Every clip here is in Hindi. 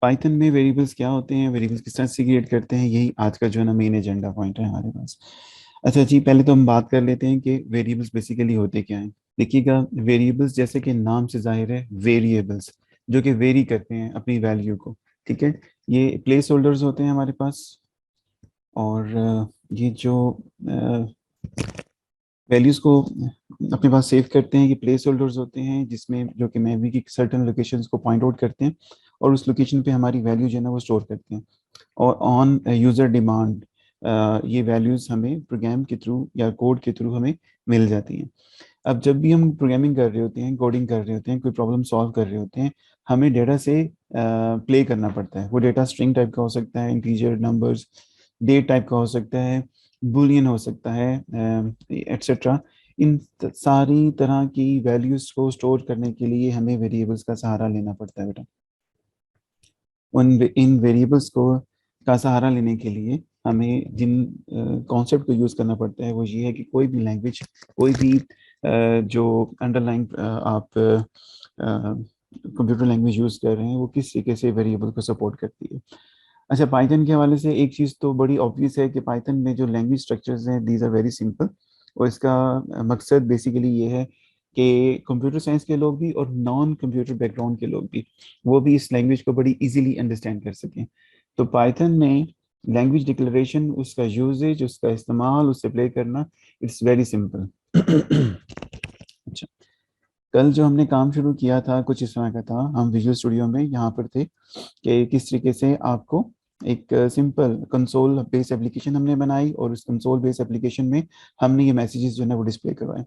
पाइथन में वेरिएबल्स क्या होते हैं, वेरिएबल्स किस तरह से क्रिएट करते हैं, यही आज का जो है ना मेन एजेंडा पॉइंट है हमारे पास। अच्छा जी, पहले तो हम बात कर लेते हैं कि वेरिएबल्स बेसिकली होते क्या हैं। देखिएगा, वेरिएबल्स जैसे कि नाम से जाहिर है, वेरिएबल्स जो कि वेरी करते हैं अपनी वैल्यू को। ठीक है, ये प्लेस होल्डर्स होते हैं हमारे पास। और ये जो वैल्यूज को अपने पास सेव करते हैं, ये प्लेस होल्डर्स होते हैं, जिसमें जो कि मेमोरी की सर्टन लोकेशंस को पॉइंट आउट करते हैं और उस लोकेशन पे हमारी वैल्यू जो है ना वो स्टोर करते हैं। और ऑन यूज़र डिमांड ये वैल्यूज़ हमें प्रोग्राम के थ्रू या कोड के थ्रू हमें मिल जाती हैं। अब जब भी हम प्रोग्रामिंग कर रहे होते हैं, कोडिंग कर रहे होते हैं, कोई प्रॉब्लम सॉल्व कर रहे होते हैं, हमें डेटा से प्ले करना पड़ता है। वो डेटा स्ट्रिंग टाइप का हो सकता है, इंटीजर, नंबर्स, डेट टाइप का हो सकता है, बुलियन हो सकता है, एट्सेट्रा। इन सारी तरह की वैल्यूज को स्टोर करने के लिए हमें वेरिएबल्स का सहारा लेना पड़ता है बेटा। उन इन वेरिएबल्स को का सहारा लेने के लिए हमें जिन कॉन्सेप्ट को यूज़ करना पड़ता है वो ये है कि कोई भी लैंग्वेज, कोई भी जो अंडरलाइन आप कंप्यूटर लैंग्वेज यूज़ कर रहे हैं, वो किस तरीके से वेरिएबल को सपोर्ट करती है। अच्छा, पाइथन के हवाले से एक चीज़ तो बड़ी ऑब्वियस है कि पाइथन में जो लैंग्वेज स्ट्रक्चर्स हैं, दीज आर वेरी सिंपल। और इसका मकसद बेसिकली ये है कि कंप्यूटर साइंस के लोग भी और नॉन कंप्यूटर बैकग्राउंड के लोग भी, वो भी इस लैंग्वेज को बड़ी इजीली अंडरस्टैंड कर सकें। तो पाइथन में लैंग्वेज डिक्लेरेशन, उसका यूजेज, उसका इस्तेमाल, उससे प्ले करना, इट्स वेरी सिंपल। अच्छा, कल जो हमने काम शुरू किया था कुछ इस तरह का था, हम विजुअल स्टूडियो में यहाँ पर थे कि किस तरीके से आपको एक सिंपल कंसोल बेस एप्लीकेशन हमने बनाई और उस कंसोल बेस एप्लीकेशन में हमने ये मैसेजेस जो है ना वो डिस्प्ले करवाए।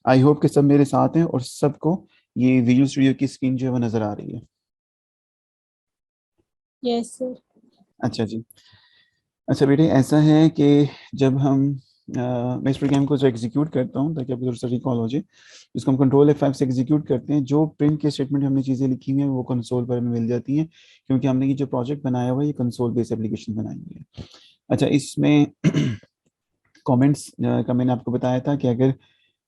आई होप कि सब मेरे साथ हैं और सबको ये विजुअल स्टूडियो की स्क्रीन जो है वो नज़र आ रही है। Yes sir. अच्छा जी। अच्छा बेटे, ऐसा है कि जब हम मैं इस प्रोग्राम को जो एग्जीक्यूट करता हूँ ताकि आपको थोड़ा सा रिकॉल हो जाए, इसको हम कंट्रोल F5 से एग्जीक्यूट करते हैं। जो प्रिंट के स्टेटमेंट हमने चीज़ें लिखी हुई हैं वो कंसोल पर हमें मिल जाती हैं, क्योंकि हमने ये जो प्रोजेक्ट बनाया हुआ है ये कंसोल बेस्ड एप्लीकेशन बनाई हुई है। अच्छा, इसमें कमेंट्स का मैंने आपको बताया था कि अगर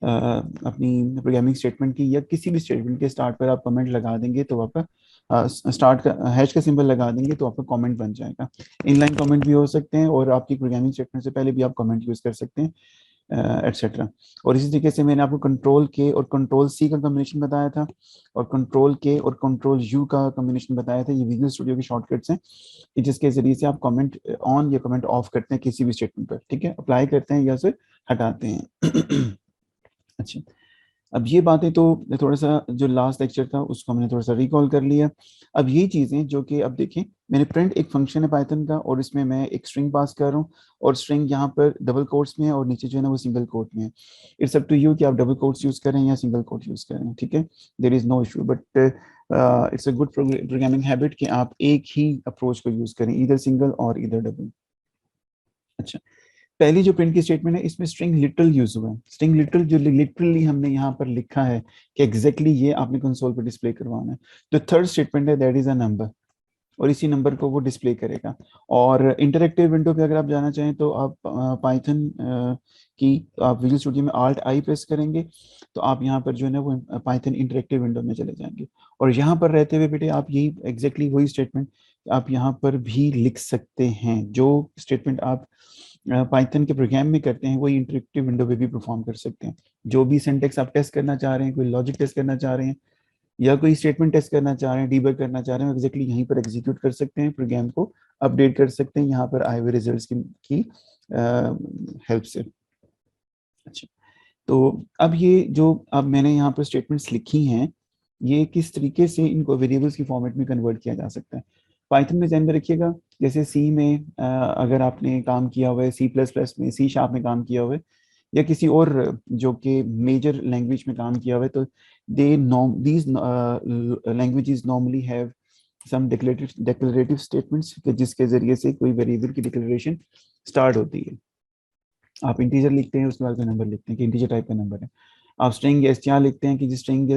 अपनी प्रोग्रामिंग स्टेटमेंट की या किसी भी स्टेटमेंट के स्टार्ट पर आप कमेंट लगा देंगे तो आपका स्टार्ट का हैश का सिंबल लगा देंगे तो आपका कमेंट बन जाएगा। इनलाइन कमेंट भी हो सकते हैं और आपकी प्रोग्रामिंग स्टेटमेंट से पहले भी आप कमेंट यूज कर सकते हैं, एटसेट्रा। और इसी तरीके से मैंने आपको कंट्रोल के और कंट्रोल सी का कॉम्बिनेशन बताया था, और कंट्रोल के और कंट्रोल यू का कॉम्बिनेशन बताया था। ये विजुअल स्टूडियो के शॉर्टकट्स हैं कि जिसके जरिए से आप कमेंट ऑन या कमेंट ऑफ करते हैं किसी भी स्टेटमेंट पर। ठीक है, अप्लाई करते हैं या फिर हटाते हैं। अच्छा, अब ये बातें तो थोड़ा सा जो लास्ट लेक्चर था उसको हमने थोड़ा सा रिकॉल कर लिया। अब ये चीज़ें जो कि अब देखें, मैंने प्रिंट एक फंक्शन है पाइथन का और इसमें मैं एक स्ट्रिंग पास कर रहा हूँ, और स्ट्रिंग यहाँ पर डबल कोट्स में है और नीचे जो है ना वो सिंगल कोट में है। इट्स अप टू यू कि आप डबल कोट्स यूज़ करें या सिंगल कोट यूज़ करें। ठीक है, there is no issue, but it's a good programming habit कि आप एक ही अप्रोच को यूज़ करें, इधर सिंगल और इधर डबल। अच्छा, पहली जो प्रिंट की स्टेटमेंट है इसमें स्ट्रिंग लिटरल यूज हुआ है। स्ट्रिंग लिटरल जो लिटरली हमने यहाँ पर लिखा है कि एग्जैक्टली ये आपने कंसोल पर डिस्प्ले करवाना है। तो थर्ड स्टेटमेंट है दैट इज अ नंबर, और इसी नंबर को वो डिस्प्ले करेगा। और इंटरेक्टिव विंडो पे अगर आप जाना चाहें तो आप पाइथन की आप विजुअल स्टूडियो में आल्ट आई प्रेस करेंगे तो आप यहाँ पर जो है ना वो पाइथन इंटरेक्टिव विंडो में चले जाएंगे। और यहाँ पर रहते हुए बेटे आप यही एग्जैक्टली वही स्टेटमेंट आप यहाँ पर भी लिख सकते हैं। जो स्टेटमेंट आप पाइथन के प्रोग्राम में करते हैं वही इंटरेक्टिव विंडो पे भी परफॉर्म कर सकते हैं। जो भी सिंटेक्स आप टेस्ट करना चाह रहे हैं, कोई लॉजिक टेस्ट करना चाह रहे हैं या कोई स्टेटमेंट टेस्ट करना चाह रहे हैं, डीबग करना चाह रहे हैं, एग्जैक्टली यहीं पर एग्जीक्यूट कर सकते हैं, प्रोग्राम को अपडेट कर सकते हैं यहाँ पर आए हुए रिजल्ट्स की हेल्प से। अच्छा, तो अब ये जो अब मैंने यहाँ पर स्टेटमेंट्स लिखी हैं, ये किस तरीके से इनको वेरिएबल्स की फॉर्मेट में कन्वर्ट किया जा सकता है। पाइथन में ध्यान में रखिएगा, जैसे सी में अगर आपने काम किया हुआ है, सी प्लस प्लस में, सी शार्प में काम किया हुआ है, या किसी और जो कि मेजर लैंग्वेज में काम किया हुआ है, तो they norm these languages normally have some declarative statements जिसके जरिए से कोई वेरिएबल की डिक्लेरेशन स्टार्ट होती है। आप इंटीजर लिखते हैं उसके बाद कोई नंबर लिखते हैं कि इंटीजर टाइप का नंबर है। आप स्ट्रिंग str लिखते हैं कि जिस स्ट्रिंग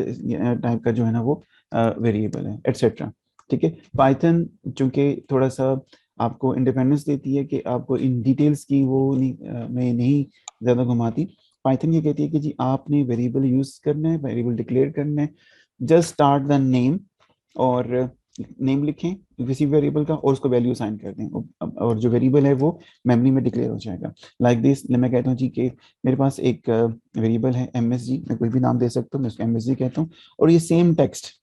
टाइप का जो है ना वो वेरिएबल है, एटसेट्रा। ठीक है, पाइथन चूंकि थोड़ा सा आपको इंडिपेंडेंस देती है कि आपको इन डिटेल्स की वो नहीं में नहीं ज़्यादा घुमाती। पाइथन ये कहती है कि जी आपने वेरिएबल यूज करना है, वेरिएबल डिक्लेयर करना है, जस्ट स्टार्ट द नेम, और नेम लिखें किसी वेरिएबल का और उसको वैल्यू असाइन कर दें, और जो वेरिएबल है वो मेमोरी में डिक्लेयर हो जाएगा। लाइक दिस, मैं कहता हूँ जी कि मेरे पास एक वेरिएबल है MSG, मैं कोई भी नाम दे सकता हूँ, मैं उसको MSG कहता हूँ, और ये सेम टेक्स्ट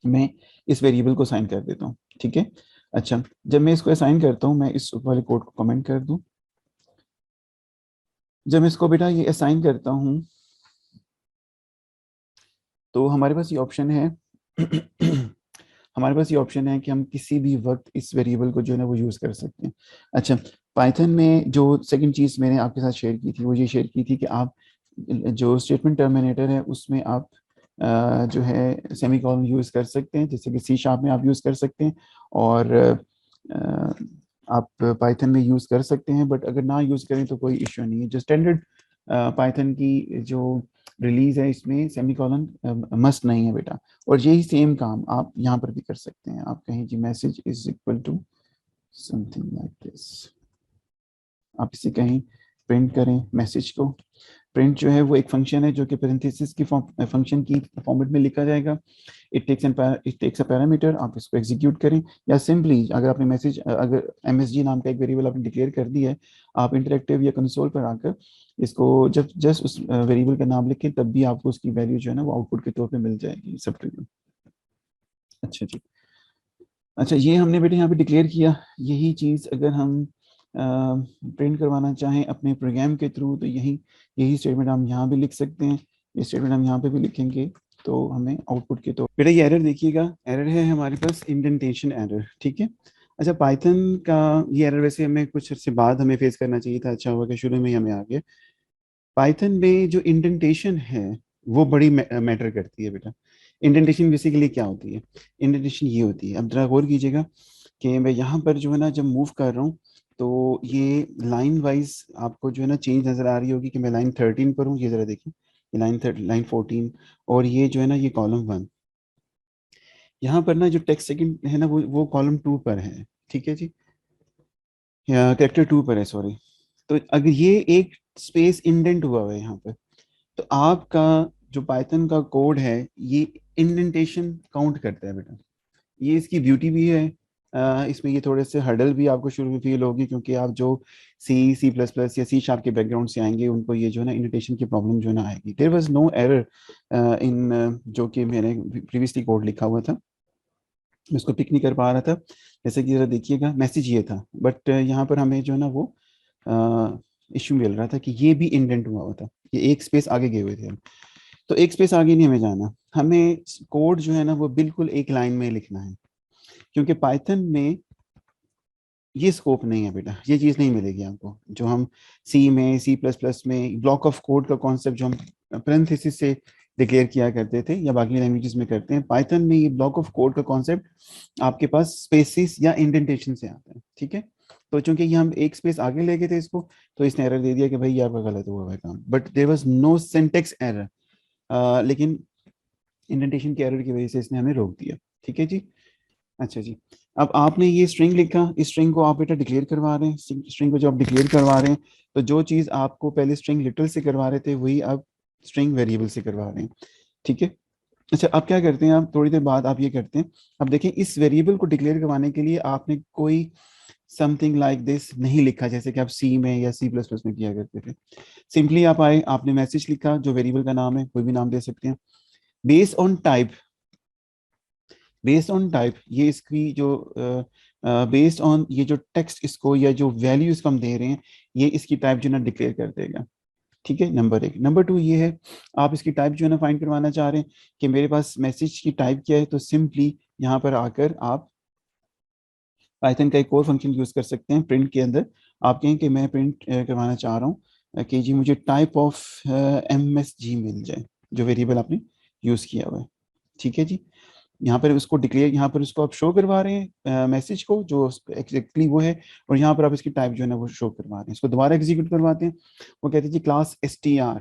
मैं इस वेरिएबल को असाइन कर देता हूँ। ठीक है, अच्छा, जब मैं इसको असाइन करता हूँ, मैं इस वाले कोड को कमेंट कर दूँ। जब मैं इसको बेटा ये असाइन करता हूँ तो हमारे पास ये ऑप्शन है हमारे पास ये ऑप्शन है कि हम किसी भी वक्त इस वेरिएबल को जो है ना वो यूज़ कर सकते हैं। अच्छा, पाइथन में जो सेकंड चीज़ मैंने आपके साथ शेयर की थी वो ये शेयर की थी कि आप जो स्टेटमेंट टर्मिनेटर है उसमें आप जो है सेमीकोलन यूज़ कर सकते हैं, जैसे कि C# में आप यूज़ कर सकते हैं, और आप पाइथन में यूज़ कर सकते हैं, बट अगर ना यूज़ करें तो कोई इश्यू नहीं है। जो स्टैंडर्ड पाइथन की जो रिलीज है इसमें सेमीकोलन मस्ट नहीं है बेटा। और यही सेम काम आप यहाँ पर भी कर सकते हैं। आप कहें कि message is equal to something like this, आप इसे कहीं प्रिंट करें मैसेज को। प्रिंट जो है वो एक फंक्शन है जो कि पैरेंथेसिस की फंक्शन की फॉर्मेट में लिखा जाएगा। इट टेक्स अ पैरामीटर, आप इसको एग्जीक्यूट करें, या सिंपली अगर आपने मैसेज, अगर MSG नाम का एक वेरिएबल आपने डिक्लेयर कर दिया है, आप इंटरेक्टिव या कंसोल पर आकर इसको जब जस्ट उस वेरिएबल का नाम लिखें तब भी आपको उसकी वैल्यू जो है ना वो आउटपुट के तौर पे मिल जाएगी सब। अच्छा जी, अच्छा, ये हमने बेटे यहाँ पे डिक्लेयर किया। यही चीज़ अगर हम प्रिंट करवाना चाहें अपने प्रोग्राम के थ्रू तो यही यही स्टेटमेंट हम यहाँ भी लिख सकते हैं। ये स्टेटमेंट हम यहाँ पे भी लिखेंगे तो हमें आउटपुट के तो बेटा ये एरर देखिएगा, एरर है हमारे पास इंडेंटेशन एरर। ठीक है, अच्छा, पाइथन का ये एरर वैसे हमें कुछ अर्से बाद हमें फेस करना चाहिए था, अच्छा हुआ कि शुरू में ही हमें आ गया। पाइथन में जो इंडेंटेशन है वो बड़ी मैटर करती है बेटा। इंडेंटेशन बेसिकली क्या होती है? इंडेंटेशन ये होती है, अब जरा गौर कीजिएगा कि मैं यहाँ पर जो है ना जब मूव कर रहा हूँ तो ये लाइन वाइज आपको जो है ना चेंज नजर आ रही होगी कि मैं लाइन 13 पर हूँ, ये जरा देखिए, ये लाइन 14, और ये जो है ना ये कॉलम 1। यहाँ पर ना जो टेक्स्ट सेकंड है ना वो कॉलम 2 पर है। ठीक है जी, कैरेक्टर 2 पर है, सॉरी। तो अगर ये एक स्पेस इंडेंट हुआ हुआ है यहाँ पे, तो आपका जो पाइथन का कोड है ये इंडेंटेशन काउंट करता है बेटा। ये इसकी ब्यूटी भी है। इसमें ये थोड़े से हर्डल भी आपको शुरू में फील होगी, क्योंकि आप जो C++ या C# के बैकग्राउंड से आएंगे उनको ये जो है ना इंडेंटेशन की प्रॉब्लम जो है ना आएगी। There was no error in जो कि मैंने प्रीवियसली कोड लिखा हुआ था, मैं उसको पिक नहीं कर पा रहा था। जैसे कि जरा देखिएगा, मैसेज ये था, बट यहाँ पर हमें जो है ना वो इश्यू मिल रहा था कि ये भी इंडेंट हुआ हुआ था, ये एक स्पेस आगे गए हुए थे हम। तो एक स्पेस आगे नहीं हमें जाना, हमें कोड जो है ना वो बिल्कुल एक लाइन में लिखना है, क्योंकि पाइथन में ये स्कोप नहीं है बेटा, ये चीज़ नहीं मिलेगी आपको जो हम C++ में ब्लॉक ऑफ कोड का कॉन्सेप्ट जो हम पैरेंथेसिस से डिक्लेयर किया करते थे या बाकी लैंग्वेजेस में करते हैं, पाइथन में ये ब्लॉक ऑफ कोड का कॉन्सेप्ट आपके पास स्पेसिस या इंडेंटेशन से आता है। ठीक है, तो चूंकि ये हम एक स्पेस आगे ले गए थे इसको, तो इसने एरर दे दिया कि भाई ये आपका गलत हुआ है काम, but there was no syntax error, लेकिन इंडेंटेशन के एरर की वजह से इसने हमें रोक दिया। ठीक है जी, अच्छा जी, अब आपने ये स्ट्रिंग लिखा, इस स्ट्रिंग को आप बेटा डिक्लेयर करवा रहे हैं। स्ट्रिंग को जब आप डिक्लेयर करवा रहे हैं तो जो चीज़ आपको पहले स्ट्रिंग लिटल से करवा रहे थे वही आप स्ट्रिंग वेरिएबल से करवा रहे हैं। ठीक है, अच्छा, अब क्या करते हैं, आप थोड़ी देर बाद आप ये करते हैं, अब देखें इस वेरिएबल को डिक्लेयर करवाने के लिए आपने कोई समथिंग लाइक दिस नहीं लिखा जैसे कि आप C में या C++ में किया करते थे। सिंपली आप आए, आपने मैसेज लिखा, जो वेरिएबल का नाम है कोई भी नाम दे सकते हैं। Based on type, based on type ये इसकी जो बेस्ड ऑन ये जो टेक्स्ट इसको या जो वैल्यू इसको हम दे रहे हैं, ये इसकी टाइप जो है ना डिक्लेयर कर देगा। ठीक है, नंबर एक। नंबर टू ये है, आप इसकी टाइप जो है ना फाइंड करवाना चाह रहे हैं कि मेरे पास मैसेज की टाइप क्या है, तो सिंपली यहाँ पर आकर आप पाइथन का एक और फंक्शन यूज कर सकते हैं प्रिंट के अंदर। आप कहें कि मैं प्रिंट करवाना चाह रहा हूँ कि जी मुझे टाइप ऑफ MSG मिल जाए, जो वेरिएबल आपने यूज किया हुआ है। ठीक है जी, यहाँ पर उसको डिक्लेयर, यहाँ पर उसको आप शो करवा रहे हैं मैसेज को जो एग्जैक्टली वो है, और यहाँ पर आप इसकी टाइप जो है ना वो शो करवा रहे हैं। इसको दोबारा एग्जीक्यूट करवाते हैं, वो कहते हैं जी क्लास str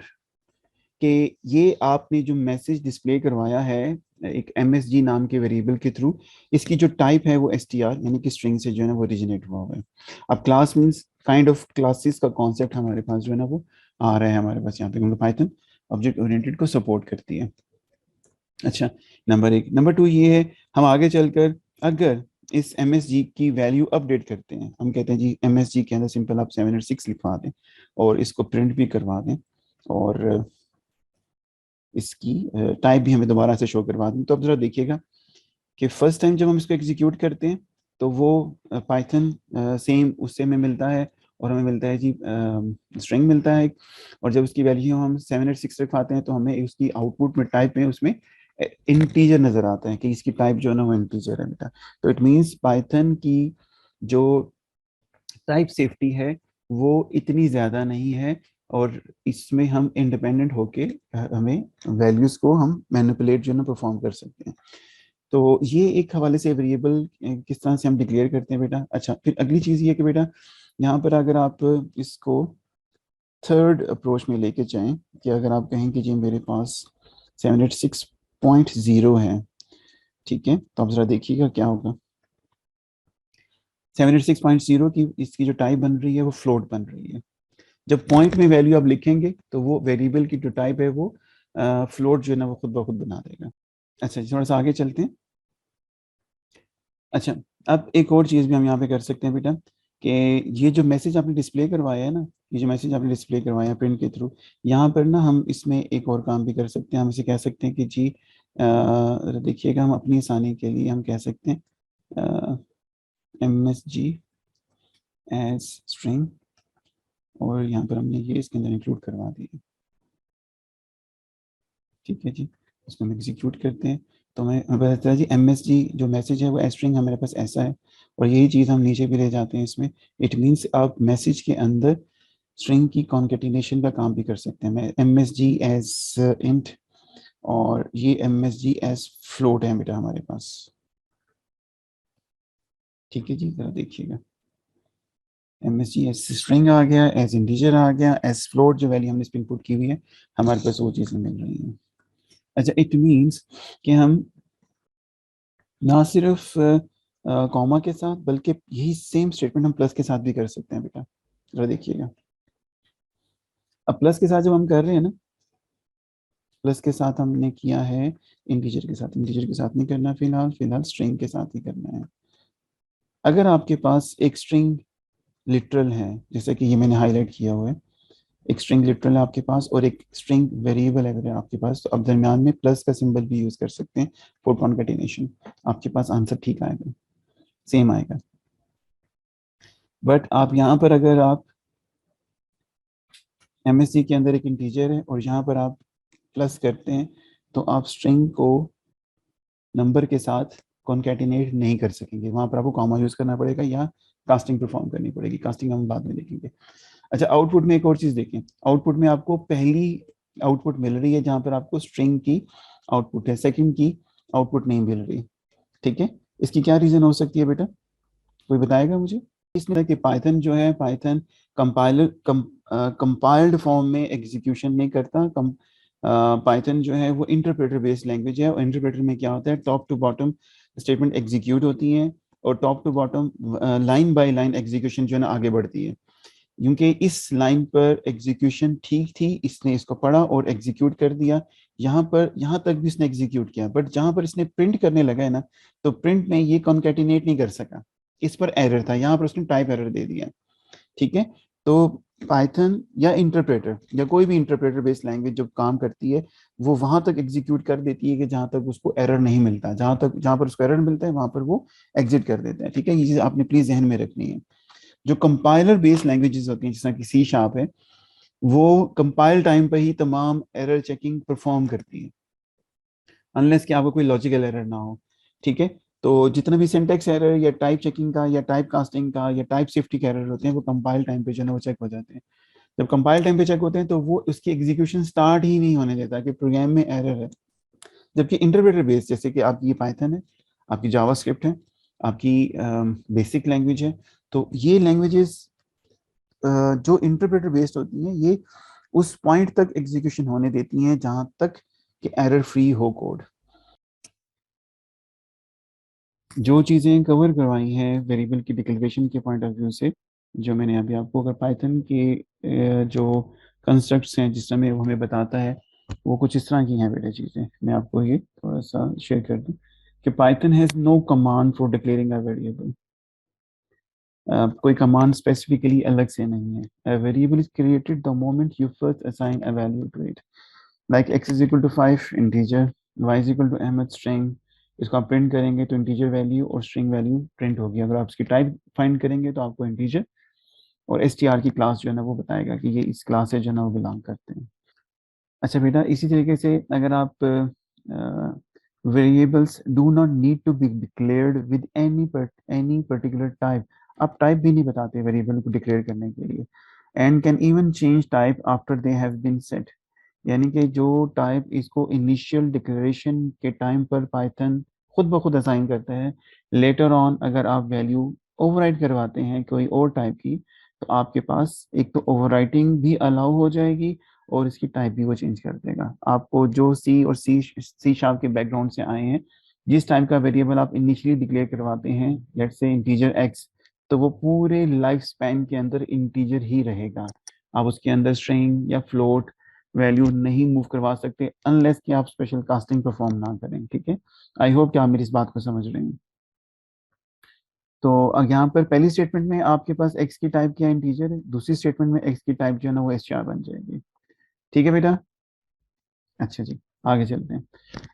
कि ये आपने जो मैसेज डिस्प्ले करवाया है एक MSG नाम के वेरिएबल के थ्रू, इसकी जो टाइप है वो str यानी कि स्ट्रिंग से जो है ना वो ओरिजिनेट हुआ हुआ है। अब class means kind of classes का कॉन्सेप्ट हमारे पास जो है ना वो आ रहा है हमारे पास यहाँ पे, क्योंकि पाइथन ऑब्जेक्ट ओरिएंटेड को सपोर्ट करती है। अच्छा, नंबर एक। नंबर टू ये है, हम आगे चलकर अगर इस MSG की वैल्यू अपडेट करते हैं, हम कहते हैं जी MSG के अंदर सिंपल आप 7 और 6 लिखवा दें और इसको प्रिंट भी करवा दें और इसकी टाइप भी हमें दोबारा से शो करवा दें, तो अब जरा देखिएगा कि फर्स्ट टाइम जब हम इसको एग्जीक्यूट करते हैं तो वो पाइथन सेम उससे हमें मिलता है और हमें मिलता है जी स्ट्रिंग मिलता है एक, और जब उसकी वैल्यू हम 7 और 6 रखवाते हैं तो हमें उसकी आउटपुट में टाइप में उसमें इंटीजर नजर आता है कि इसकी टाइप जो है ना वो इंटीजर है बेटा। तो इट मींस पाइथन की जो टाइप सेफ्टी है वो इतनी ज़्यादा नहीं है और इसमें हम इंडिपेंडेंट होके हमें वैल्यूज़ को हम मैनिपुलेट जो है ना परफॉर्म कर सकते हैं। तो ये एक हवाले से वेरिएबल किस तरह से हम डिक्लेयर करते हैं बेटा। अच्छा, फिर अगली चीज़ ये कि बेटा यहाँ पर अगर आप इसको थर्ड अप्रोच में लेके जाएं कि अगर आप कहें कि जी मेरे पास 786.0 है, ठीक है, तो आप ज़रा देखिएगा क्या होगा। 786.0 की इसकी जो टाइप बन रही है वो फ्लोट बन रही है। जब पॉइंट में वैल्यू आप लिखेंगे तो वो वेरिएबल की जो टाइप है वो फ्लोट जो है ना वो खुद ब खुद बना देगा। अच्छा, थोड़ा सा आगे चलते हैं। अच्छा, अब एक और चीज़ भी हम यहाँ पे कर सकते हैं बेटा कि ये जो मैसेज आपने डिस्प्ले करवाया है ना, ये जो मैसेज आपने डिस्प्ले करवाया है प्रिंट के थ्रू, यहाँ पर ना हम इसमें एक और काम भी कर सकते हैं। हम इसे कह सकते हैं कि जी देखिएगा, हम अपनी आसानी के लिए हम कह सकते हैं MSG एज स्ट्रिंग, और यहाँ पर हमने ये इसके अंदर इंक्लूड करवा दिया। ठीक है जी, इसको हम एग्जीक्यूट करते हैं तो हमें पता है जी MSG जो मैसेज है वो स्ट्रिंग हमारे पास ऐसा है, और यही चीज़ हम नीचे भी ले जाते हैं इसमें। इट मीन्स आप मैसेज के अंदर स्ट्रिंग की कॉन्केटिनेशन का काम भी कर सकते हैं। मैं MSG एज इंट और ये MSG एज फ्लोट है बेटा हमारे पास। ठीक है जी, जरा देखिएगा, MSG एज स्ट्रिंग आ गया, एज इंटीजर आ गया, एज फ्लोट जो वैल्यू हमने इस पे इनपुट की हुई है हमारे पास वो चीज़ें मिल रही हैं। अच्छा, इट मीन्स कि हम ना सिर्फ कॉमा के साथ बल्कि यही सेम स्टेटमेंट हम प्लस के साथ भी कर सकते हैं बेटा। जरा देखिएगा, अब प्लस के साथ जब हम कर रहे हैं ना, प्लस के साथ हमने किया है इंटीजर के साथ, इंटीजर के साथ नहीं करना, फिलहाल फिलहाल स्ट्रिंग के साथ ही करना है। अगर आपके पास एक स्ट्रिंग लिटरल है, जैसे कि ये मैंने हाईलाइट किया हुआ है, एक स्ट्रिंग लिटरल है आपके पास और एक स्ट्रिंग वेरिएबल है आपके पास, तो अब दरम्यान में प्लस का सिंबल भी यूज कर सकते हैं फॉर कॉन्केटिनेशन। आपके पास आंसर ठीक आएगा, सेम आएगा। बट आप यहाँ पर अगर आप MSG के अंदर एक इंटीजर है और यहाँ पर आप प्लस करते हैं तो आप स्ट्रिंग को नंबर के साथ कॉन्केटिनेट नहीं कर सकेंगे, वहां पर आपको कॉमा यूज करना पड़ेगा या कास्टिंग परफॉर्म करनी पड़ेगी। कास्टिंग हम बाद में देखेंगे। अच्छा, आउटपुट में एक और चीज देखें, आउटपुट में आपको पहली आउटपुट मिल रही है जहां पर आपको स्ट्रिंग की आउटपुट है, सेकंड की आउटपुट नहीं मिल रही। ठीक है, इसकी क्या रीजन हो सकती है बेटा, कोई बताएगा मुझे। इसमें कि पाइथन जो है, पाइथन कंपाइलर कंपाइल्ड फॉर्म में एग्जीक्यूशन नहीं करता। पाइथन जो है वो इंटरप्रेटर बेस्ड लैंग्वेज है, और इंटरप्रेटर में क्या होता है, top to bottom statement execute होती हैं और top to bottom line by line execution जो है ना आगे बढ़ती है। क्योंकि इस लाइन पर एग्जीक्यूशन ठीक थी, इसने इसको पढ़ा और एग्जीक्यूट कर दिया, यहाँ पर यहाँ तक भी इसने एग्जीक्यूट किया, बट जहां पर इसने प्रिंट करने लगा है ना, तो प्रिंट में ये कॉन्केटिनेट नहीं कर सका, इस पर एरर था, यहाँ पर उसने टाइप एरर दे दिया। ठीक है, तो पाइथन या इंटरप्रेटर या कोई भी इंटरप्रेटर बेस्ड लैंग्वेज जब काम करती है वो वहां तक एग्जीक्यूट कर देती है कि जहां तक उसको एरर नहीं मिलता, जहां पर उसको एरर मिलता है वहां पर वो एग्जिट कर देता है। ठीक है, ये चीज आपने प्लीज ध्यान में रखनी है। जो कंपाइलर बेस्ड लैंग्वेजेस होती हैं जैसा कि सी शार्प है, वो कंपाइल टाइम पर ही तमाम एरर चेकिंग परफॉर्म करती है, अनलेस कि आपको कोई लॉजिकल एरर ना हो। ठीक है, तो जितना भी सिंटेक्स एरर या टाइप चेकिंग का या टाइप कास्टिंग का या टाइप सेफ्टी के एरर होते हैं वो कंपाइल टाइम पे जो है ना वो चेक हो जाते हैं। जब कंपाइल टाइम पे चेक होते हैं तो वो उसकी एग्जीक्यूशन स्टार्ट ही नहीं होने देता कि प्रोग्राम में एरर है। जबकि इंटरप्रेटर बेस्ड, जैसे कि आपकी ये पाइथन है, आपकी जावास्क्रिप्ट है, आपकी बेसिक लैंग्वेज है, तो ये लैंग्वेजेस जो इंटरप्रेटर बेस्ड होती हैं ये उस पॉइंट तक एग्जीक्यूशन होने देती हैं जहां तक कि एरर फ्री हो कोड। जो चीज़ें कवर करवाई हैं वेरिएबल की डिक्लेरेशन के पॉइंट ऑफ व्यू से, जो मैंने अभी आपको, अगर पाइथन के जो कंस्ट्रक्ट्स हैं जिस समय वो हमें बताता है, वो कुछ इस तरह की हैं बेटा चीज़ें। मैं आपको ये थोड़ा सा शेयर कर दूं कि Python has no command for declaring a variable. कोई कमांड स्पेसिफिकली अलग से नहीं है। A variable is created the moment you first assign a value to it, like x is equal to 5 integer, y is equal to m string. इसको आप प्रिंट करेंगे तो इंटीजर वैल्यू और स्ट्रिंग वैल्यू प्रिंट होगी। अगर आप इसकी टाइप फाइंड करेंगे तो आपको इंटीजर और str की क्लास जो है ना वो बताएगा कि ये इस क्लास से जो है ना वो बिलोंग करते हैं। अच्छा बेटा, इसी तरीके से अगर आप variables do not need to be declared with any particular type, आप टाइप भी नहीं बताते वेरिएबल को डिक्लेयर करने के लिए। And can even change type after they have been set, यानी कि जो टाइप इसको इनिशियल डिक्लेरेशन के टाइम पर पाइथन खुद ब खुद असाइन करता है, लेटर ऑन अगर आप वैल्यू ओवरराइट करवाते हैं कोई और टाइप की, तो आपके पास एक तो ओवरराइटिंग भी अलाउ हो जाएगी और इसकी टाइप भी वो चेंज कर देगा। आपको जो सी और सी शार्प के बैकग्राउंड से आए हैं, जिस टाइप का वेरिएबल आप इनिशियली डिक्लेयर करवाते हैं, लेट्स से इंटीजर एक्स, तो वो पूरे लाइफ स्पैन के अंदर इंटीजर ही रहेगा। आप उसके अंदर स्ट्रिंग या फ्लोट वैल्यू नहीं मूव करवा सकते अनलेस कि आप स्पेशल कास्टिंग परफॉर्म ना करें। ठीक है, आई होप कि आप मेरी इस बात को समझ रहे हैं। तो यहाँ पर पहली स्टेटमेंट में आपके पास एक्स की टाइप क्या इंटीजर है, दूसरी स्टेटमेंट में एक्स की टाइप जो है ना वो एस बन जाएगी। ठीक है बेटा। अच्छा जी, आगे चलते हैं।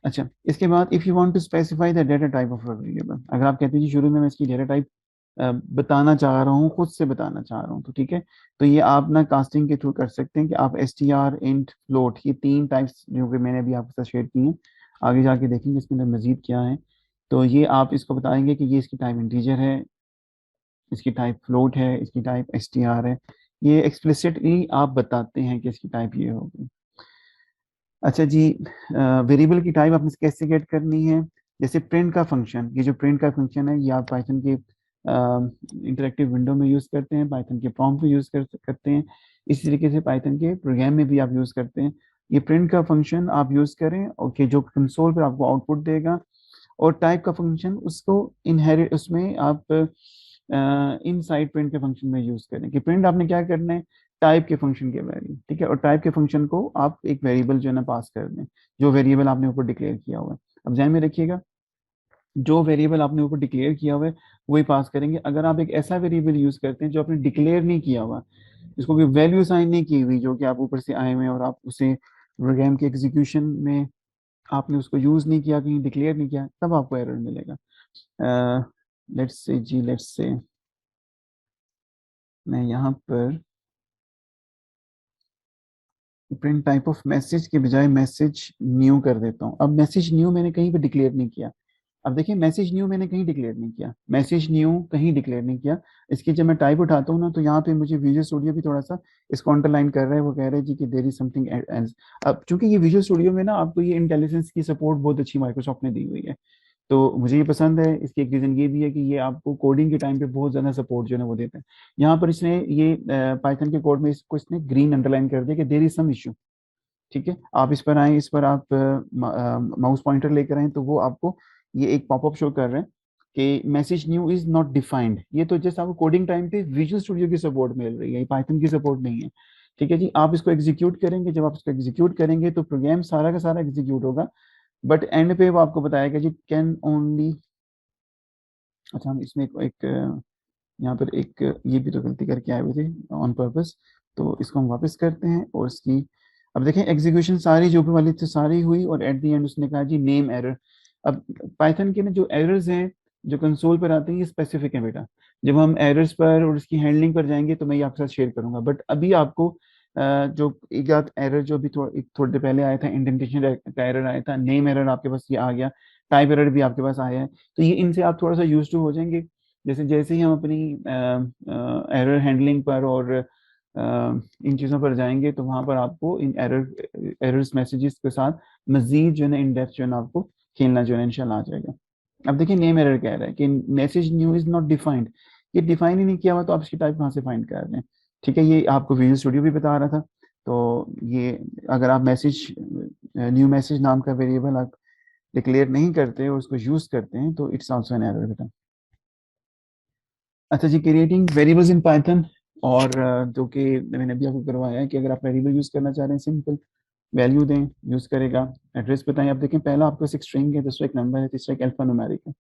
अच्छा, इसके बाद if you want to specify the data type of a variable, अगर आप कहते हैं जी शुरू में मैं इसकी डेटा टाइप बताना चाह रहा हूँ, खुद से बताना चाह रहा हूँ, तो ठीक है, तो ये आप ना कास्टिंग के थ्रू कर सकते हैं कि आप S T R int float, ये तीन टाइप्स जो कि मैंने अभी आपके साथ शेयर की हैं, आगे जाके देखेंगे इसके अंदर मजीद क्या है। तो ये आप इसको बताएंगे कि ये इसकी टाइप इंटीजर है, इसकी टाइप फ्लोट है, इसकी टाइप एस टी आर है। ये एक्सप्लिसिटली आप बताते हैं कि इसकी टाइप ये होगी। अच्छा जी, वेरिएबल की टाइप आपने कैसे गेट करनी है, जैसे प्रिंट का फंक्शन, ये जो प्रिंट का फंक्शन है ये आप पाइथन के इंटरेक्टिव विंडो में यूज़ करते हैं, पाइथन के प्रॉम्प्ट में यूज़ करते हैं, इसी तरीके से पाइथन के प्रोग्राम में भी आप यूज़ करते हैं। ये प्रिंट का फंक्शन आप यूज़ करें, ओके, जो कंसोल पर आपको आउटपुट देगा। और टाइप का फंक्शन उसको इनहेरिट, उसमें आप इन साइड प्रिंट के फंक्शन में यूज करें कि प्रिंट आपने क्या करना है, टाइप के फंक्शन के वैल्यू, ठीक है, और टाइप के फंक्शन को आप एक वेरिएबल जो है ना पास कर दें, जो वेरिएबल आपने ऊपर डिक्लेयर किया हुआ है। अब ध्यान में रखिएगा, जो वेरिएबल आपने ऊपर डिक्लेयर किया हुआ है वही पास करेंगे। अगर आप एक ऐसा वेरिएबल यूज करते हैं जो आपने डिक्लेयर नहीं किया हुआ, जिसको कोई वैल्यू साइन नहीं की हुई, जो कि आप ऊपर से आए हुए हैं और आप उसे प्रोग्राम के एग्जीक्यूशन में आपने उसको यूज नहीं किया, कहीं डिक्लेयर नहीं किया, तब आपको एरर मिलेगा। लेट्स से जी, लेट्स से मैं यहाँ पर प्रिंट टाइप ऑफ मैसेज के बजाय मैसेज न्यू कर देता हूँ। अब मैसेज न्यू मैंने कहीं पे डिक्लेयर नहीं किया। अब देखिए, मैसेज न्यू मैंने कहीं डिक्लेयर नहीं किया, मैसेज न्यू कहीं डिक्लेयर नहीं किया। इसकी जब मैं टाइप उठाता हूँ ना, तो यहाँ पे मुझे विजुअल स्टूडियो भी थोड़ा सा इसको अंडरलाइन कर रहा है, वो कह रहे हैं जी कि देयर इज समथिंग एल्स। अब चूंकि ये विजुअल स्टूडियो में ना आपको ये इंटेलिजेंस की सपोर्ट बहुत अच्छी माइक्रोसॉफ्ट ने दी हुई है, तो मुझे ये पसंद है। इसकी एक रीजन ये भी है कि ये आपको कोडिंग के टाइम पे बहुत ज्यादा सपोर्ट जो है ना वो देते हैं। यहाँ पर इसने ये पाइथन के कोड में इसको इसने ग्रीन अंडरलाइन कर दिया कि देयर इज सम इशू। ठीक है, आप इस पर आए, इस पर आप माउस पॉइंटर लेकर आए, तो वो आपको ये एक पॉपअप शो कर रहे हैं कि message new is not defined. ये तो जैसे आपको कोडिंग टाइम पे विजुअल स्टूडियो की सपोर्ट मिल रही है, पाइथन की सपोर्ट नहीं है। ठीक है जी, आप इसको एग्जीक्यूट करेंगे, जब आप इसको एग्जीक्यूट करेंगे तो प्रोग्राम सारा का सारा एग्जीक्यूट होगा, बट एंड पे वो आपको बताएगा जी कैन ओनली। अच्छा, हम इसमें यहाँ पर एक ये भी तो गलती करके आए हुए थे ऑन पर्पस, तो इसको हम वापस करते हैं और इसकी, अब देखें एग्जीक्यूशन सारी जो ऊपर वाली थी सारी हुई और एट द एंड उसने कहा जी नेम एरर। अब पाइथन के ना जो एरर्स हैं जो कंसोल पर आते हैं ये स्पेसिफिक है बेटा, जब हम एरर्स पर और उसकी हैंडलिंग पर जाएंगे तो मैं ये आपके साथ शेयर करूंगा, बट अभी आपको जो एक आध एरर जो भी थोड़ी देर पहले आया था, इंडेंटेशन का एरर आया था, नेम एरर आपके पास ये आ गया, टाइप एरर भी आपके पास आया है, तो ये इनसे आप थोड़ा सा यूज टू हो जाएंगे। जैसे जैसे ही हम अपनी एरर हैंडलिंग पर और इन चीज़ों पर जाएंगे तो वहां पर आपको इन एरर्स मैसेजेस के साथ मजीद जो है ना इन डेप्थ जो है ना आपको खेलना जो है इंशाल्लाह आ जाएगा। अब देखिए नेम एरर कह रहा है कि message new is not defined, ये डिफाइन ही नहीं किया हुआ, तो आप इसकी टाइप कहाँ से फाइंड कर रहे हैं। ठीक है, ये आपको विजुअल स्टूडियो भी बता रहा था। तो ये अगर आप मैसेज न्यू मैसेज नाम का वेरिएबल आप डिक्लेयर नहीं करते और उसको यूज करते हैं तो इट्स आल्सो एन एरर बेटा। अच्छा जी, क्रिएटिंग वेरिएबल्स इन पाइथन, और जो कि मैंने अभी आपको करवाया है कि अगर आप वेरिएबल यूज करना चाह रहे हैं सिंपल, वैल्यू दें, यूज करेगा। एड्रेस बताएं, आप देखें पहला आपके पास एक स्ट्रिंग है, दूसरा एक नंबर है, तीसरा एक अल्फा न्यूमेरिक है।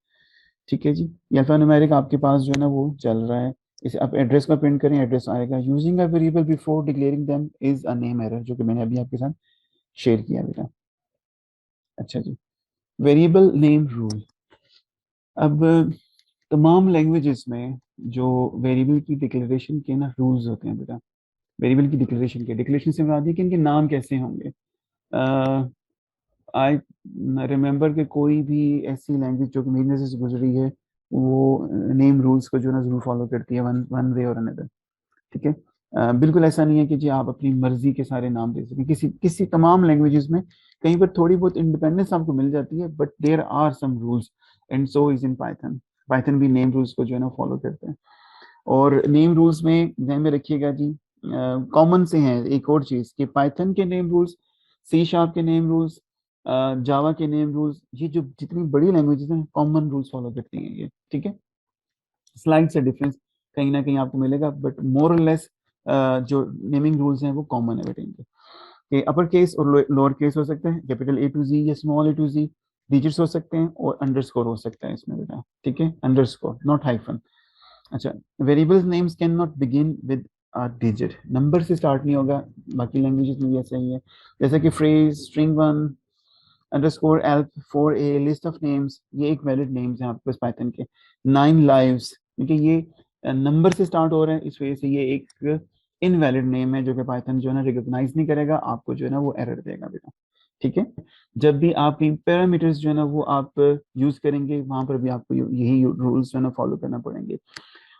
ठीक है जी, ये अल्फा न्यूमेरिक आपके पास जो है ना वो चल रहा है। इसे आप एड्रेस का प्रिंट करें, एड्रेस आएगा। Using a variable before declaring them is a name error, जो कि मैंने अभी आपके साथ शेयर किया बेटा। अच्छा जी, वेरिएबल नेम रूल। अब तमाम लैंग्वेजेस में जो वेरिएबल की डिक्लेरेशन के ना रूल्स होते हैं बेटा। वेरिएबल की डिक्लेरेशन के, डिक्लेरेशन से मुराद है कि इनके नाम कैसे होंगे। आई रिमेम्बर कि कोई भी ऐसी लैंग्वेज जो कि मेरी नज़र से गुजरी है, वो नेम रूल्स को जो ना जरूर फॉलो करती है, वन वन वे और अनदर। ठीक है, बिल्कुल ऐसा नहीं है कि जी आप अपनी मर्जी के सारे नाम दे सकें। किसी किसी तमाम लैंग्वेजेस में कहीं पर थोड़ी बहुत इंडिपेंडेंस आपको मिल जाती है, but there are some rules, and so is in Python. Python भी नेम रूल्स को जो है ना फॉलो करते हैं। और नेम रूल्स में ध्यान में रखिएगा जी, कॉमन से हैं एक और चीज कि पाइथन के नेम रूल्स, सी शार्प के नेम रूल्स, जावा के नेम रूल्स, ये जो जितनी बड़ी लैंग्वेजेस हैं कॉमन रूल्स फॉलो करती हैं ये। ठीक है, स्लाइड से डिफरेंस कहीं ना कहीं आपको मिलेगा, बट मोर और लेस जो नेमिंग रूल्स हैं वो कॉमन है बेटे इनके। कि अपर केस और लोअर केस हो सकते हैं, कैपिटल ए टू जी या small A to Z, digits हो सकते हैं, और अंडरस्कोर हो सकता है इसमें बेटा। ठीक है, अंडरस्कोर नॉट हाइफन। अच्छा, variables names can not begin with a digit, number से स्टार्ट नहीं होगा। बाकी लैंग्वेजेस में भी ऐसा ही है, जैसे कि phrase, string one, underscore elf, for a list of names, ये एक वैलिड नेम्स हैं आपके पास पाइथन के। 9 lives, क्योंकि ये नंबर से स्टार्ट हो रहे हैं, इस वजह से ये एक इनवैलिड नेम है जो कि पाइथन जो है ना रिकॉग्नाइज नहीं करेगा, आपको जो है ना वो एरर देगा बेटा। ठीक है, जब भी आप पैरामीटर्स जो है ना वो आप यूज करेंगे, वहां पर भी आपको यही रूल्स जो है ना फॉलो करना पड़ेंगे।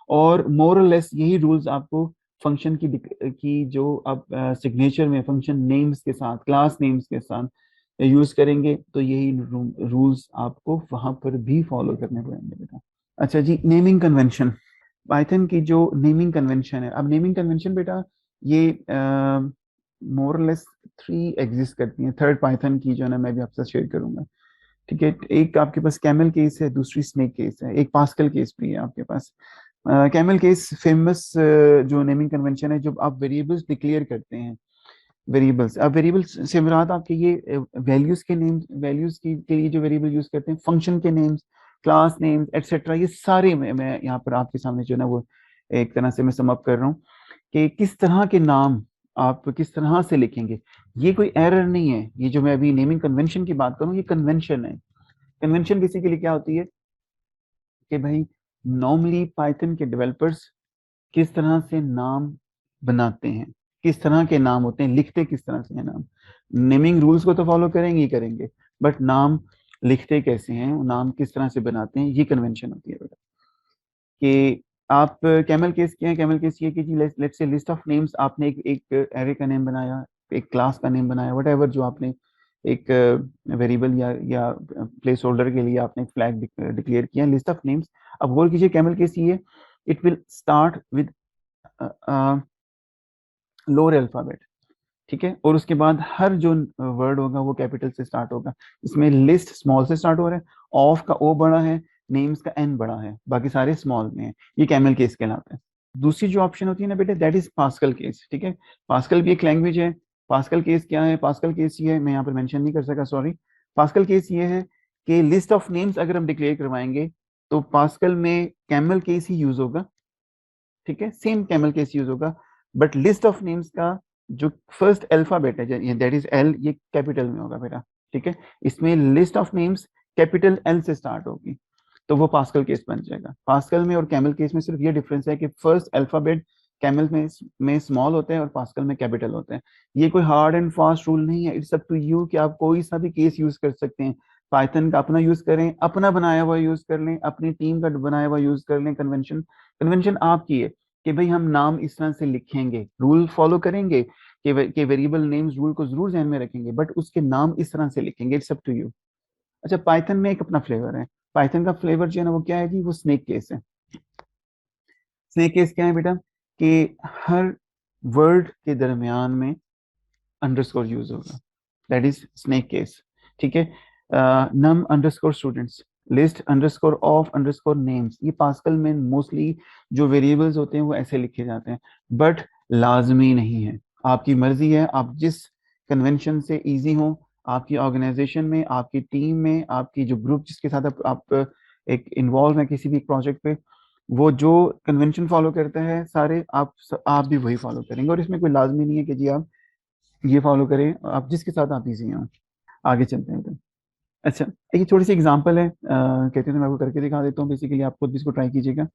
और मोर लेस यही रूल्स आपको फंक्शन की जो आप सिग्नेचर में फंक्शन नेम्स के साथ, क्लास नेम्स के साथ यूज करेंगे, तो यही रूल्स आपको वहां पर भी फॉलो करने पड़ेंगे बेटा। अच्छा जी, नेमिंग कन्वेंशन। पाइथन की जो नेमिंग कन्वेंशन है, अब नेमिंग कन्वेंशन बेटा ये मोर लेस 3 एग्जिस्ट करती हैं। थर्ड पाइथन की जो है ना मैं भी आपसे शेयर करूंगा। ठीक है, एक आपके पास कैमल केस है, दूसरी स्नेक केस है, एक पास्कल केस भी है आपके पास। कैमल केस फेमस जो नेमिंग कन्वेंशन है, जब आप वेरिएबल्स डिक्लेयर करते हैं। वेरिएबल्स, अब वेरिएबल्स से मुराद आपके ये वैल्यूज के नेम, वैल्यूज की के लिए जो वेरिएबल यूज करते हैं, फंक्शन के नेम्स, क्लास नेम्स एटसेट्रा, ये सारे मैं यहाँ पर आपके सामने जो है ना वो एक तरह से मैं सम अप कर रहा हूँ कि किस तरह के नाम आप किस तरह से लिखेंगे। ये कोई एरर नहीं है, ये जो मैं अभी नेमिंग कन्वेंशन की बात करूँ, ये कन्वेंशन है। कन्वेंशन बेसिकली क्या होती है कि भाई नॉर्मली पाइथन के डेवलपर्स किस तरह से नाम बनाते हैं, किस तरह के नाम होते हैं, लिखते किस तरह से हैं नाम। नेमिंग रूल्स को तो फॉलो करेंगे ही करेंगे, बट नाम लिखते कैसे हैं, वो नाम किस तरह से बनाते हैं, ये कन्वेंशन होती है बेटा। कि आप कैमल केस क्या है, कैमल केस ये कि जी let's say list of names, आपने एक एरे का नेम बनाया, एक क्लास का नेम बनाया, वट एवर जो आपने एक वेरिएबल या प्लेस होल्डर के लिए आपने एक फ्लैग डिक्लेयर किया, लिस्ट ऑफ नेम्स। अब गौर कीजिए कैमल केस ये, it will start with lower alphabet. ठीक है, और उसके बाद हर जो वर्ड होगा वो कैपिटल से स्टार्ट होगा। इसमें लिस्ट स्मॉल से स्टार्ट हो रहा है, ऑफ का ओ बड़ा है, नेम्स का एन बड़ा है, बाकी सारे स्मॉल में है। ये कैमल केस कहलाता है। दूसरी जो ऑप्शन होती है ना बेटे, दैट इज पास्कल केस। ठीक है, पास्कल भी एक लैंग्वेज है। पास्कल केस क्या है, पास्कल केस ये है, मैं यहाँ पर मेंशन नहीं कर सका, सॉरी। पास्कल केस ये है कि लिस्ट ऑफ नेम्स अगर हम डिक्लेयर करवाएंगे तो पास्कल में कैमल केस ही यूज होगा। ठीक है, सेम कैमल केस यूज होगा, बट लिस्ट ऑफ नेम्स का जो फर्स्ट अल्फाबेट है, दैट इज एल, ये कैपिटल में होगा बेटा। ठीक है, इसमें list of names capital L से स्टार्ट होगी, तो वो पास्कल केस बन जाएगा। पास्कल में और कैमल केस में सिर्फ ये डिफरेंस है कि फर्स्ट अल्फाबेट कैमल में स्मॉल होते हैं और पास्कल में कैपिटल होते हैं। ये कोई हार्ड एंड फास्ट रूल नहीं है, इट्स अप टू यू कि आप कोई सा भी केस यूज कर सकते हैं। पाइथन का अपना यूज करें, अपना बनाया हुआ यूज कर लें, अपनी टीम का बनाया हुआ यूज कर लें। कन्वेंशन कन्वेंशन आपकी है कि भाई हम नाम इस तरह से लिखेंगे, रूल फॉलो करेंगे कि वेरिएबल नेम्स रूल को जरूर ध्यान में रखेंगे, बट उसके नाम इस तरह से लिखेंगे, इट्स अप टू यू। अच्छा, पाइथन में एक अपना फ्लेवर है। पाइथन का फ्लेवर जो है ना वो क्या है जी, वो स्नेक केस है। स्नेक केस क्या है बेटा, कि हर वर्ड के दरमियान में अंडरस्कोर यूज होगा, दैट इज स्नेक केस। ठीक है, num underscore students, list underscore of underscore names, ये पास्कल में मोस्टली जो वेरिएबल्स होते हैं वो ऐसे लिखे जाते हैं, बट लाजमी नहीं है। आपकी मर्जी है, आप जिस कन्वेंशन से इजी हो आपकी ऑर्गेनाइजेशन में, आपकी टीम में, आपकी जो ग्रुप जिसके साथ आप एक इन्वॉल्व है किसी भी प्रोजेक्ट पे, वो जो कन्वेंशन फॉलो करता है सारे आप भी वही फॉलो करेंगे। और इसमें कोई लाजमी नहीं है कि जी आप ये फॉलो करें, आप जिसके साथ आप इजी हो। आगे चलते हैं तो अच्छा, एक छोटी सी एग्जांपल है, कहते हैं तो मैं आपको करके दिखा देता हूँ। बेसिकली आप खुद भी इसको ट्राई कीजिएगा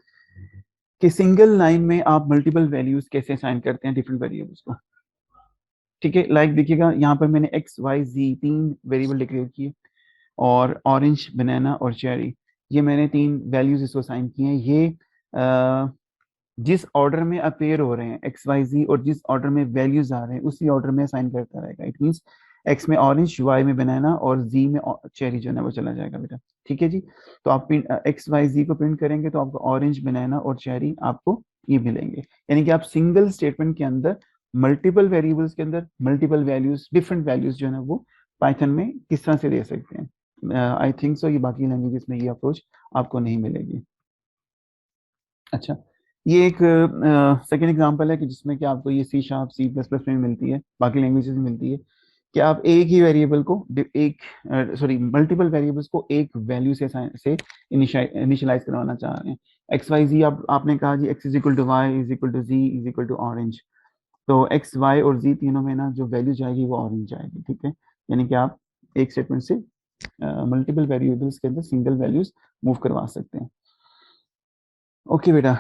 कि सिंगल लाइन में आप मल्टीपल वैल्यूज कैसे असाइन करते हैं डिफरेंट वेरिएबल्स को। ठीक है, लाइक देखिएगा यहाँ पर मैंने एक्स वाई जी तीन वेरिएबल डिक्लेयर किए, और ऑरेंज बनाना और चेरी, ये मैंने तीन वैल्यूज इसको असाइन किए हैं। ये जिस ऑर्डर में अपेयर हो रहे हैं एक्स वाई जी, और जिस ऑर्डर में वैल्यूज आ रहे हैं उसी ऑर्डर में असाइन करता रहेगा। इट मीन्स एक्स में ऑरेंज, वाई में बनाना और जी में चेरी जो है ना वो चला जाएगा बेटा। ठीक है जी, तो आप एक्स वाई जी को प्रिंट करेंगे तो आपको ऑरेंज, बनाना और चेरी आपको ये मिलेंगे। यानी कि आप सिंगल स्टेटमेंट के अंदर मल्टीपल वेरिएबल्स के अंदर मल्टीपल वैल्यूज, डिफरेंट वैल्यूज जो है ना वो पाइथन में किस तरह से दे सकते हैं। आई थिंक सो ये बाकी लैंग्वेजेस में ये अप्रोच आपको नहीं मिलेगी। अच्छा, ये एक सेकेंड एग्जांपल है कि जिसमें कि आपको ये C sharp, C plus plus में मिलती है, बाकी लैंग्वेजेस में मिलती है कि आप एक ही वेरिएबल को एक सॉरी मल्टीपल वेरिएबल्स को एक वैल्यू से इनिशियलाइज करवाना चाह रहे हैं। एक्स वाई जी आपने कहा जी X is equal to Y is equal to Z is equal to orange, तो एक्स वाई और जी तीनों में ना जो वैल्यू जाएगी वो ऑरेंज जाएगी। ठीक है, यानी कि आप एक स्टेटमेंट से मल्टीपल वेरिएबल्स के अंदर सिंगल वैल्यूज मूव करवा सकते हैं। ओके बेटा,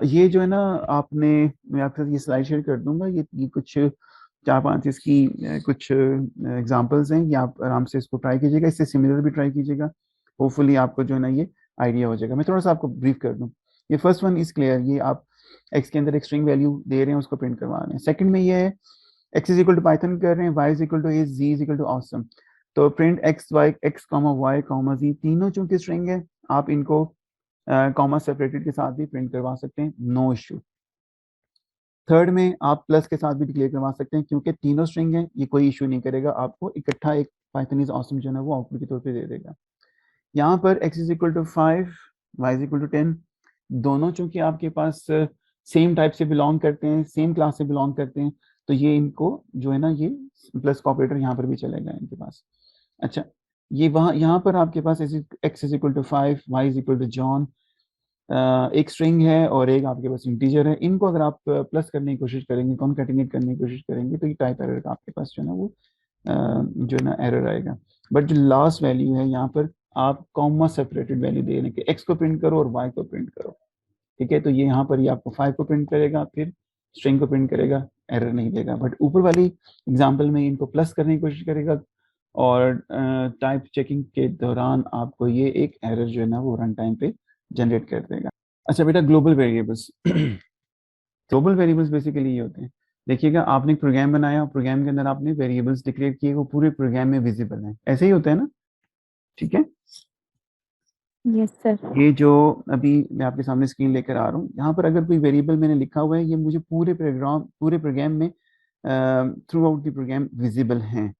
ये जो है ना आपने, मैं आपके साथ ये स्लाइड शेयर कर दूंगा, ये कुछ चार पांच इसकी कुछ एग्जांपल्स हैं, ये आप आराम से इसको ट्राई कीजिएगा, इससे सिमिलर भी ट्राई कीजिएगा। होपफुली आपको जो है ना ये आइडिया हो जाएगा। मैं थोड़ा सा आपको ब्रीफ कर दूं। ये फर्स्ट वन इज क्लियर, ये आप एक्स के अंदर एक स्ट्रिंग वैल्यू दे रहे हैं, उसको प्रिंट करवा रहे हैं। सेकंड में ये है X is equal to Python कर रहे हैं, Y is equal to A, Z is equal to awesome. तो print X Y, X comma Y comma Z, तीनों चूंकि स्ट्रिंग है आप इनको कॉमा सेपरेटेड के साथ भी प्रिंट करवा सकते हैं, नो इश्यू। थर्ड में आप प्लस के साथ भी डिक्लेयर करवा सकते हैं, क्योंकि तीनों स्ट्रिंग है, ये कोई इशू नहीं करेगा, आपको इकट्ठा एक पाइथन इज ऑसम जो है वो आउटपुट के तौर पे दे देगा। यहाँ पर x is equal to 5, y is equal to 10, दोनों चूंकि आपके पास सेम टाइप से बिलोंग करते हैं, सेम क्लास से बिलोंग करते हैं, तो ये इनको जो है ना ये प्लस का ऑपरेटर यहाँ पर भी चलेगा इनके पास। अच्छा, ये वहाँ यहाँ पर आपके पास x is equal to 5, y is equal to John, एक स्ट्रिंग है और एक आपके पास इंटीजर है। इनको अगर आप प्लस करने की कोशिश करेंगे, कॉन्कैटिनेट करने की कोशिश करेंगे, तो ये टाइप एरर का आपके पास जो है ना वो जो है ना एरर आएगा। बट जो लास्ट वैल्यू है यहाँ पर आप कॉमा सेपरेटेड वैल्यू दे रहे हैं कि एक्स को प्रिंट करो और वाई को प्रिंट करो। ठीक है, तो ये यहाँ पर ये आपको 5 को प्रिंट करेगा, फिर स्ट्रिंग को प्रिंट करेगा, एरर नहीं देगा। बट ऊपर वाली एग्जाम्पल में इनको प्लस करने की कोशिश करेगा, और टाइप चेकिंग के दौरान आपको ये एक एरर जो है ना वो रन टाइम पे जनरेट कर देगा। अच्छा बेटा, global variables global variables basically ये होते हैं, देखिएगा आपने एक प्रोग्राम बनाया, प्रोग्राम के अंदर आपने वेरिएबल्स डिक्लेयर किए, वो पूरे प्रोग्राम में विजिबल है, ऐसे ही होता है ना। ठीक है, यस सर। ये जो अभी मैं आपके सामने स्क्रीन लेकर आ रहा हूँ, यहाँ पर अगर कोई वेरिएबल मैंने लिखा हुआ है, ये मुझे पूरे प्रोग्राम में throughout the program visible हैं।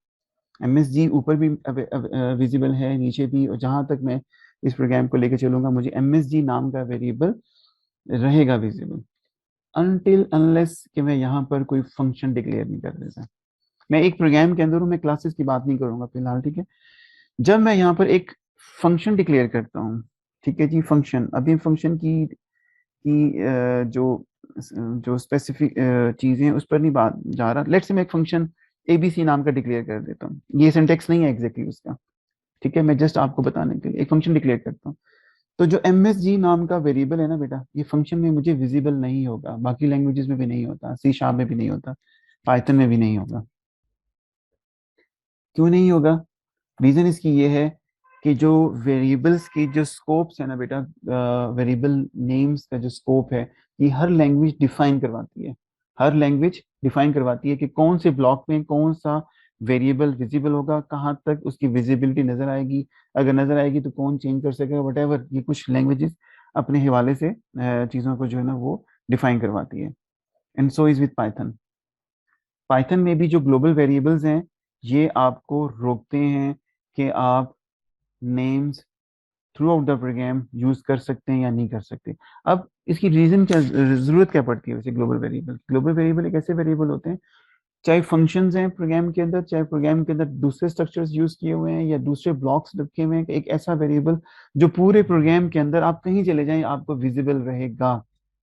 MSG ऊपर भी विजिबल है, नीचे भी, और जहां तक मैं इस प्रोग्राम को लेकर चलूंगा मुझे MSG नाम का वेरिएबल रहेगा विजिबल, अनटिल अनलेस कि मैं यहाँ पर कोई फंक्शन डिक्लेयर नहीं कर देता। मैं एक प्रोग्राम के अंदर हूँ, मैं क्लासेस की बात नहीं करूंगा फिलहाल। ठीक है, जब मैं यहाँ पर एक फंक्शन डिक्लेयर करता हूँ, ठीक है जी, फंक्शन, अभी फंक्शन की जो जो स्पेसिफिक चीजें उस पर नहीं बात जा रहा। लेट्स से मैं एक फंक्शन ABC नाम का डिक्लेयर कर देता हूँ, ये सिंटेक्स नहीं है एग्जैक्टली उसका। ठीक है, मैं जस्ट आपको बताने के लिए एक फंक्शन डिक्लेयर करता हूँ। तो जो MSG नाम का वेरिएबल है ना बेटा, ये फंक्शन में मुझे विजिबल नहीं होगा, बाकी लैंग्वेजेस में भी नहीं होता, सी शार्प में भी नहीं होता, पाइथन में भी नहीं होगा। क्यों नहीं होगा? रीजन इसकी ये है कि जो वेरिएबल्स की जो स्कोप्स है ना बेटा, वेरिएबल नेम्स का जो स्कोप है, ये हर लैंग्वेज डिफाइन करवाती है। हर लैंग्वेज डिफाइन करवाती है कि कौन से ब्लॉक में कौन सा वेरिएबल विजिबल होगा, कहाँ तक उसकी विजिबिलिटी नजर आएगी, अगर नजर आएगी तो कौन चेंज कर सकेगा, वट, ये कुछ लैंग्वेजेस अपने हवाले से चीज़ों को जो है ना वो डिफाइन करवाती है। And so is with Python. Python में भी जो ग्लोबल वेरिएबल्स हैं, ये आपको रोकते हैं कि आप names through out the program use कर सकते हैं या नहीं कर सकते। अब इसकी रीजन क्या, जरूरत क्या पड़ती है वैसे ग्लोबल वेरिएबल? ग्लोबल वेरिएबल एक ऐसे वेरिएबल होते हैं चाहे फंक्शंस हैं प्रोग्राम के अंदर, चाहे प्रोग्राम के अंदर दूसरे स्ट्रक्चर्स यूज किए हुए हैं या दूसरे ब्लॉक्स रखे हुए हैं, एक ऐसा वेरिएबल जो पूरे प्रोग्राम के अंदर आप कहीं चले जाएं आपको विजिबल रहेगा,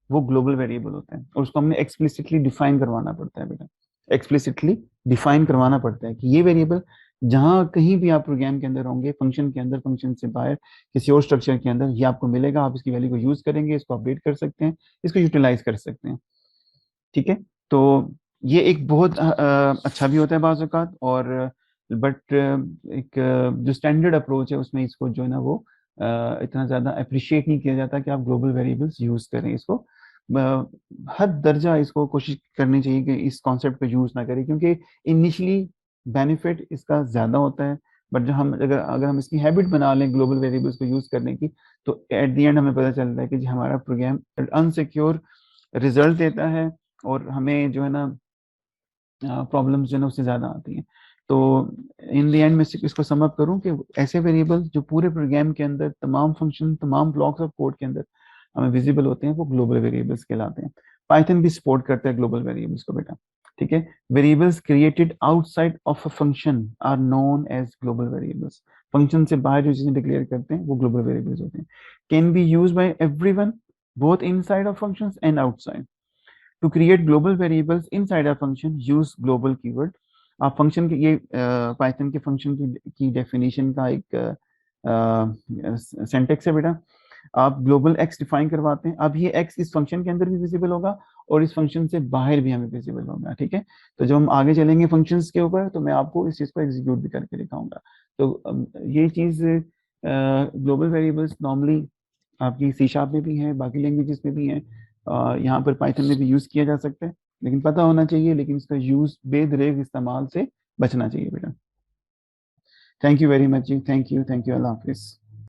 वो ग्लोबल वेरिएबल होता है। और उसको हमने एक्सप्लिसिटली डिफाइन करवाना पड़ता है बेटा, एक्सप्लिसिटली डिफाइन करवाना पड़ता है कि ये वेरिएबल जहां कहीं भी आप प्रोग्राम के अंदर होंगे, फंक्शन के अंदर, फंक्शन से बाहर, किसी और स्ट्रक्चर के अंदर, ये आपको मिलेगा। आप इसकी वैल्यू को यूज करेंगे, इसको अपडेट कर सकते हैं, इसको यूटिलाइज कर सकते हैं। ठीक है, तो ये एक बहुत अच्छा भी होता है बाज़ औक़ात, और बट एक जो स्टैंडर्ड अप्रोच है उसमें इसको जो है ना वो इतना ज़्यादा अप्रिशिएट नहीं किया जाता कि आप ग्लोबल वेरिएबल्स यूज़ करें। इसको हद दर्जा इसको कोशिश करनी चाहिए कि इस कॉन्सेप्ट को यूज़ ना करें, क्योंकि इनिशियली बेनिफिट इसका ज़्यादा होता है, बट जो हम अगर अगर हम इसकी हैबिट बना लें ग्लोबल वेरिएबल्स को यूज़ करने की, तो एट द एंड हमें पता चलता है कि जी हमारा प्रोग्राम अनसिक्योर रिजल्ट देता है और हमें जो है ना प्रॉब्लम्स जो है ना उससे ज़्यादा आती हैं। तो इन द एंड मैं इसको सम अप करूँ कि ऐसे वेरिएबल जो पूरे प्रोग्राम के अंदर तमाम फंक्शन, तमाम ब्लॉक्स ऑफ कोड के अंदर हमें विजिबल होते हैं, वो ग्लोबल वेरिएबल्स कहलाते हैं। पाइथन भी सपोर्ट करता है ग्लोबल वेरिएबल्स को बेटा। ठीक है, variables created outside of a function are known as global variables. Function से बाहर जो चीजें डिक्लेयर करते हैं वो ग्लोबल वेरिएबल्स होते हैं। Can be use by everyone both inside of functions and outside. To create global variables inside a function use global keyword. आप फंक्शन के ये पाइथन के फंक्शन की डेफिनेशन का एक सिंटैक्स है बेटा। आप ग्लोबल एक्स डिफाइन करवाते हैं, अब ये एक्स इस फंक्शन के अंदर भी विजिबल होगा और इस फंक्शन से बाहर भी हमें विजिबल होगा। ठीक है, तो जब हम आगे चलेंगे फंक्शंस के ऊपर तो मैं आपको इस चीज को एग्जीक्यूट भी करके दिखाऊंगा। तो ये चीज ग्लोबल वेरिएबल्स नॉर्मली आपकी सी शार्प में भी है, बाकी लैंग्वेजेस में भी है, यहाँ पर पाइथन में भी यूज किया जा सकता है, लेकिन पता होना चाहिए, लेकिन इसका यूज बेदरेग इस्तेमाल से बचना चाहिए बेटा। थैंक यू वेरी मच जी, थैंक यू, अल्लाह हाफिज।